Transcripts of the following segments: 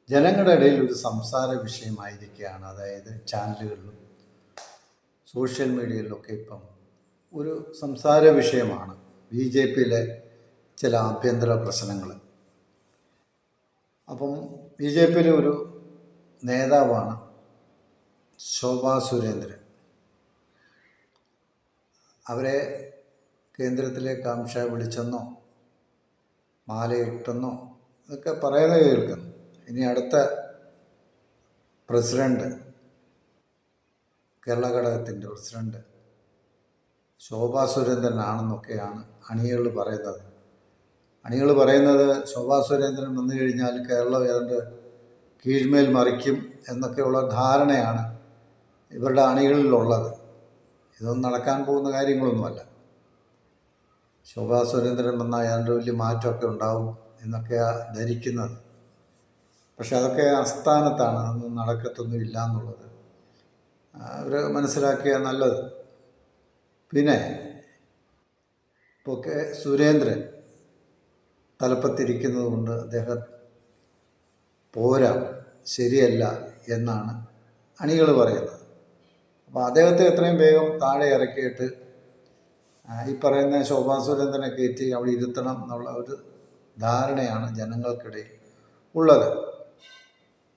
ജനങ്ങളുടെ ഇടയിൽ ഒരു സംസാര വിഷയമായിരിക്കുകയാണ്. അതായത് ചാനലുകളിലും സോഷ്യൽ മീഡിയയിലൊക്കെ ഇപ്പം ഒരു സംസാര വിഷയമാണ് BJPയിലെ ചില ആഭ്യന്തര പ്രശ്നങ്ങൾ. അപ്പം BJPയിലെ ഒരു നേതാവാണ് ശോഭാ സുരേന്ദ്രൻ. അവരെ കേന്ദ്രത്തിലേക്ക് അമിത്ഷാ വിളിച്ചെന്നോ മാലയിട്ടെന്നോ ഇതൊക്കെ പറയുന്നത് കേൾക്കുന്നു. ഇനി അടുത്ത പ്രസിഡന്റ്, കേരള ഘടകത്തിൻ്റെ പ്രസിഡന്റ് ശോഭാ സുരേന്ദ്രനാണെന്നൊക്കെയാണ് അണികൾ പറയുന്നത്. ശോഭാ സുരേന്ദ്രൻ വന്നു കഴിഞ്ഞാൽ കേരളം ഏതാണ്ട് കീഴ്മേൽ മറിക്കും എന്നൊക്കെയുള്ള ധാരണയാണ് ഇവരുടെ അണികളിലുള്ളത്. ഇതൊന്നും നടക്കാൻ പോകുന്ന കാര്യങ്ങളൊന്നുമല്ല. ശോഭാ സുരേന്ദ്രൻ വന്നാൽ ഏതാണ്ട് വലിയ മാറ്റമൊക്കെ ഉണ്ടാവും എന്നൊക്കെയാണ് ധരിക്കുന്നത്. പക്ഷെ അതൊക്കെ അസ്ഥാനത്താണ്, അതൊന്നും നടക്കത്തൊന്നുമില്ല എന്നുള്ളത് അവർ മനസ്സിലാക്കിയാൽ നല്ലത്. പിന്നെ ഇപ്പോൾ സുരേന്ദ്രൻ തലപ്പത്തിരിക്കുന്നത് കൊണ്ട് അദ്ദേഹം പോരാ, ശരിയല്ല എന്നാണ് അണികൾ പറയുന്നത്. അപ്പോൾ അദ്ദേഹത്തെ എത്രയും വേഗം താഴെ ഇറക്കിയിട്ട് ഈ പറയുന്ന ശോഭാ സുരേന്ദ്രനെ കയറ്റി അവിടെ ഇരുത്തണം എന്നുള്ള ഒരു ധാരണയാണ് ജനങ്ങൾക്കിടയിൽ ഉള്ളത്.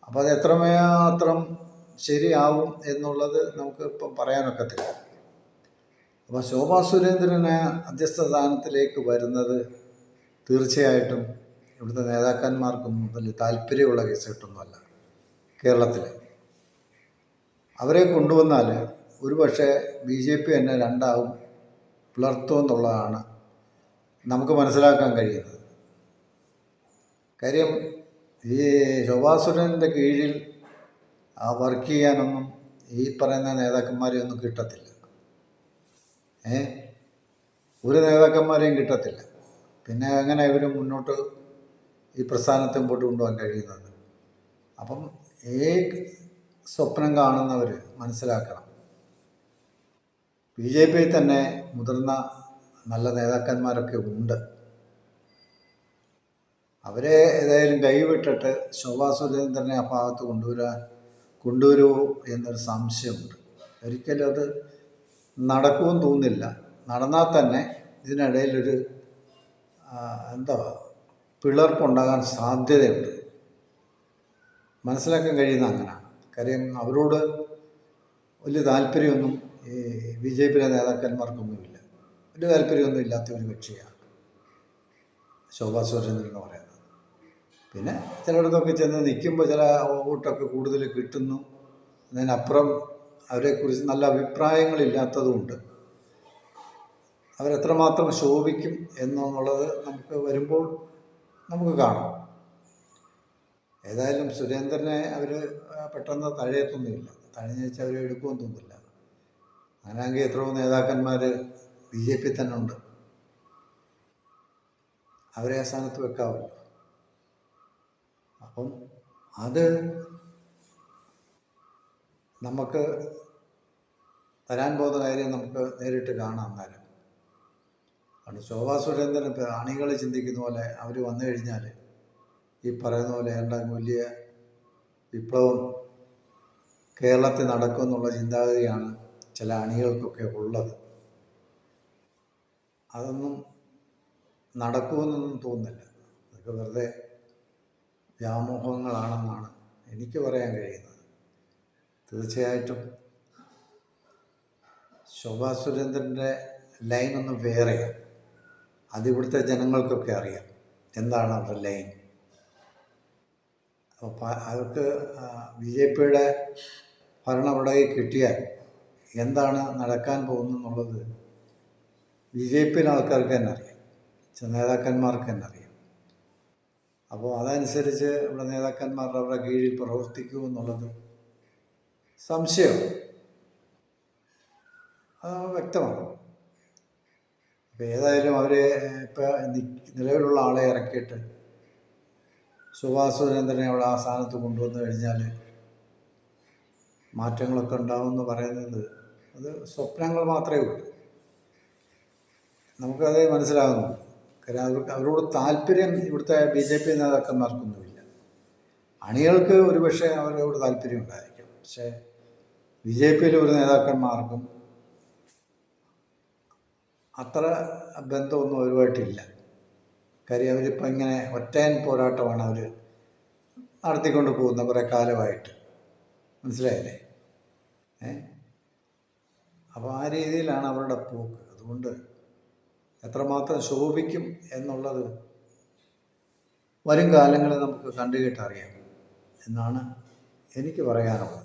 അപ്പോൾ അത് എത്രമാത്രം ശരിയാവും എന്നുള്ളത് നമുക്ക് ഇപ്പം പറയാനൊക്കത്തില്ല. അപ്പോൾ ശോഭാ സുരേന്ദ്രന് അധ്യക്ഷ സ്ഥാനത്തിലേക്ക് വരുന്നത് തീർച്ചയായിട്ടും ഇവിടുത്തെ നേതാക്കന്മാർക്കൊന്നും വലിയ താല്പര്യമുള്ള കേസ് കിട്ടുന്നതല്ല. കേരളത്തിൽ അവരെ കൊണ്ടുവന്നാൽ ഒരുപക്ഷെ BJP തന്നെ രണ്ടാവും പിളർത്തുമെന്നുള്ളതാണ് നമുക്ക് മനസ്സിലാക്കാൻ കഴിയുന്നത്. കാര്യം ഈ ശോഭാ സുരേന്ദ്രൻ്റെ കീഴിൽ വർക്ക് ചെയ്യാനൊന്നും ഈ പറയുന്ന നേതാക്കന്മാരെ ഒന്നും കിട്ടത്തില്ല. ഒരു നേതാക്കന്മാരെയും കിട്ടത്തില്ല. പിന്നെ എങ്ങനെ ഇവർ മുന്നോട്ട് ഈ പ്രസ്ഥാനത്തെ മുമ്പോട്ട് കൊണ്ടുപോകാൻ കഴിയുന്നത്? അപ്പം ഈ സ്വപ്നം കാണുന്നവർ മനസ്സിലാക്കണം, BJPയിൽ തന്നെ മുതിർന്ന നല്ല നേതാക്കന്മാരൊക്കെ ഉണ്ട്. അവരെ ഏതായാലും കൈവിട്ടിട്ട് ശോഭാ സുരേന്ദ്രനെ ആ ഭാഗത്ത് കൊണ്ടുവരുമോ എന്നൊരു സംശയമുണ്ട്. ഒരിക്കലും അത് നടക്കുമെന്ന് തോന്നുന്നില്ല. നടന്നാൽ തന്നെ ഇതിനിടയിലൊരു പിളർപ്പുണ്ടാകാൻ സാധ്യതയുണ്ട്. മനസ്സിലാക്കാൻ കഴിയുന്ന അങ്ങനെയാണ്. കാര്യം അവരോട് വലിയ താല്പര്യമൊന്നും ഈ BJPയിലെ നേതാക്കന്മാർക്കൊന്നുമില്ല. വലിയ താല്പര്യമൊന്നും ഇല്ലാത്ത ഒരു കക്ഷിയാണ് ശോഭാ സുരേന്ദ്രൻ എന്ന് പറയുന്നത്. പിന്നെ ചിലയിടത്തൊക്കെ ചെന്ന് നിൽക്കുമ്പോൾ ചില വോട്ടൊക്കെ കൂടുതൽ കിട്ടുന്നു. അതിനപ്പുറം അവരെക്കുറിച്ച് നല്ല അഭിപ്രായങ്ങളില്ലാത്തതുകൊണ്ട് അവരെത്രമാത്രം ശോഭിക്കും എന്നുള്ളത് നമുക്ക് വരുമ്പോൾ നമുക്ക് കാണാം. ഏതായാലും സുരേന്ദ്രനെ അവർ പെട്ടെന്ന് തഴയത്തൊന്നുമില്ല. തഴഞ്ഞു വെച്ചാൽ അവർ എടുക്കുമെന്ന് തോന്നുന്നില്ല. അങ്ങനെയാണെങ്കിൽ എത്രയോ നേതാക്കന്മാർ BJP തന്നെ ഉണ്ട്. അവരെ ആ സ്ഥാനത്ത് വെക്കാമല്ലോ. അപ്പം അത് നമുക്ക് വരാൻ പോകുന്ന കാര്യം നമുക്ക് നേരിട്ട് കാണാം. എന്നാലും കാരണം ശോഭാ സുരേന്ദ്രൻ അണികൾ ചിന്തിക്കുന്ന പോലെ അവർ വന്നു കഴിഞ്ഞാൽ ഈ പറയുന്ന പോലെ വലിയ വിപ്ലവം കേരളത്തിൽ നടക്കുമെന്നുള്ള ചിന്താഗതിയാണ് ചില അണികൾക്കൊക്കെ ഉള്ളത്. അതൊന്നും നടക്കുമെന്നൊന്നും തോന്നുന്നില്ല. അതൊക്കെ വെറുതെ വ്യാമോഹങ്ങളാണെന്നാണ് എനിക്ക് പറയാൻ കഴിയുന്നത്. തീർച്ചയായിട്ടും ശോഭാ സുരേന്ദ്രൻ്റെ ലൈനൊന്നും വേറെയാണ്. അതിവിടുത്തെ ജനങ്ങൾക്കൊക്കെ അറിയാം എന്താണ് അവരുടെ ലൈൻ. അപ്പോൾ അവർക്ക് BJPയുടെ ഭരണം അവിടെ കിട്ടിയാൽ എന്താണ് നടക്കാൻ പോകുന്നതെന്നുള്ളത് BJPയിലെ ആൾക്കാർക്ക് തന്നെ അറിയാം, നേതാക്കന്മാർക്ക് തന്നെ അറിയാം. അപ്പോൾ അതനുസരിച്ച് ഇവിടെ നേതാക്കന്മാർ അവരുടെ കീഴിൽ പ്രവർത്തിക്കുമെന്നുള്ളത് സംശയം, അത് വ്യക്തമാണ്. അപ്പോൾ ഏതായാലും അവരെ ഇപ്പം നിലവിലുള്ള ആളെ ഇറക്കിയിട്ട് ശോഭാ സുരേന്ദ്രനെ അവിടെ ആ സ്ഥാനത്ത് കൊണ്ടുവന്നു കഴിഞ്ഞാൽ മാറ്റങ്ങളൊക്കെ ഉണ്ടാവുമെന്ന് പറയുന്നത് അത് സ്വപ്നങ്ങൾ മാത്രമേ ഉള്ളൂ. നമുക്കത് മനസ്സിലാകുന്നുണ്ട്. കാര്യം അവരോട് താല്പര്യം ഇവിടുത്തെ BJP നേതാക്കന്മാർക്കൊന്നുമില്ല. അണികൾക്ക് ഒരുപക്ഷെ അവരോട് താല്പര്യം ഉണ്ടായിരിക്കും. പക്ഷേ BJPയിലെ ഒരു നേതാക്കന്മാർക്കും അത്ര ബന്ധമൊന്നും അവരുമായിട്ടില്ല. കാര്യം അവരിപ്പോൾ ഇങ്ങനെ ഒറ്റയൻ പോരാട്ടമാണ് അവർ നടത്തിക്കൊണ്ട് പോകുന്ന കുറേ കാലമായിട്ട്. മനസ്സിലായില്ലേ? അപ്പോൾ ആ രീതിയിലാണ് അവരുടെ പോക്ക്. അതുകൊണ്ട് എത്രമാത്രം ശോഭിക്കും എന്നുള്ളത് വരും കാലങ്ങളിൽ നമുക്ക് കണ്ടുകേട്ടറിയാം എന്നാണ് എനിക്ക് പറയാനുള്ളത്.